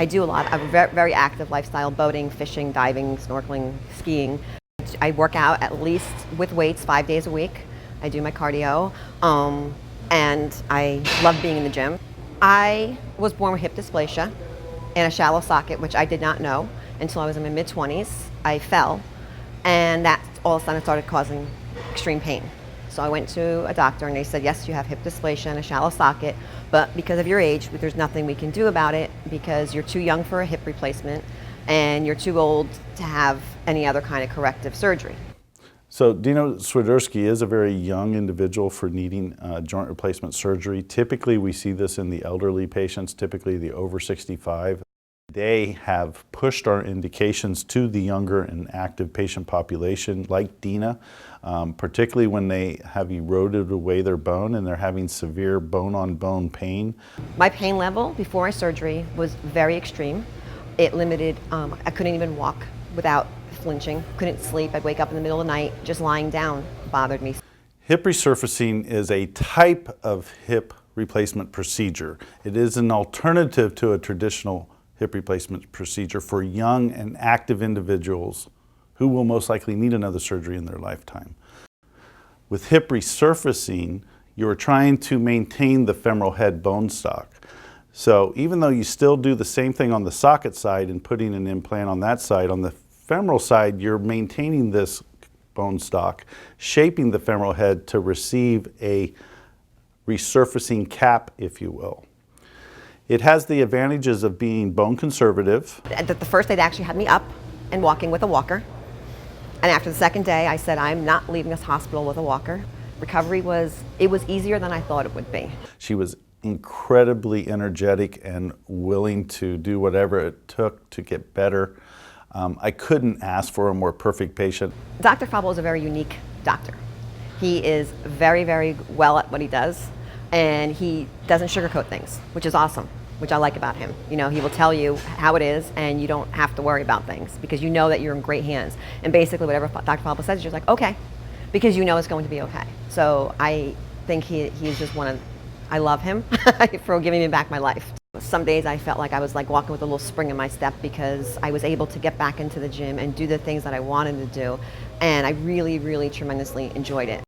I do a lot. I have a very, very active lifestyle: boating, fishing, diving, snorkeling, skiing. I work out at least with weights 5 days a week. I do my cardio, and I love being in the gym. I was born with hip dysplasia and a shallow socket, which I did not know until I was in my mid-20s. I fell, and that all of a sudden started causing extreme pain. So I went to a doctor, and they said, yes, you have hip dysplasia and a shallow socket, but because of your age, there's nothing we can do about it because you're too young for a hip replacement and you're too old to have any other kind of corrective surgery. So Diyna Swiderski is a very young individual for needing joint replacement surgery. Typically we see this in the elderly patients, typically the over 65. They have pushed our indications to the younger and active patient population like Diyna, particularly when they have eroded away their bone and they're having severe bone-on-bone pain. My pain level before my surgery was very extreme. It limited, I couldn't even walk without flinching, couldn't sleep. I'd wake up in the middle of the night, just lying down bothered me. Hip resurfacing is a type of hip replacement procedure. It is an alternative to a traditional hip replacement procedure for young and active individuals who will most likely need another surgery in their lifetime. With hip resurfacing, you're trying to maintain the femoral head bone stock. So even though you still do the same thing on the socket side and putting an implant on that side, on the femoral side, you're maintaining this bone stock, shaping the femoral head to receive a resurfacing cap, if you will. It has the advantages of being bone conservative. The first day they actually had me up and walking with a walker. And after the second day, I said, I'm not leaving this hospital with a walker. Recovery was easier than I thought it would be. She was incredibly energetic and willing to do whatever it took to get better. I couldn't ask for a more perfect patient. Dr. Fabel is a very unique doctor. He is very, very well at what he does, and he doesn't sugarcoat things, which is awesome, which I like about him. You know, he will tell you how it is, and you don't have to worry about things because you know that you're in great hands. And basically whatever Dr. Fabel says, you're like, okay, because you know it's going to be okay. So I think he's just I love him for giving me back my life. Some days I felt like I was like walking with a little spring in my step because I was able to get back into the gym and do the things that I wanted to do. And I really, really tremendously enjoyed it.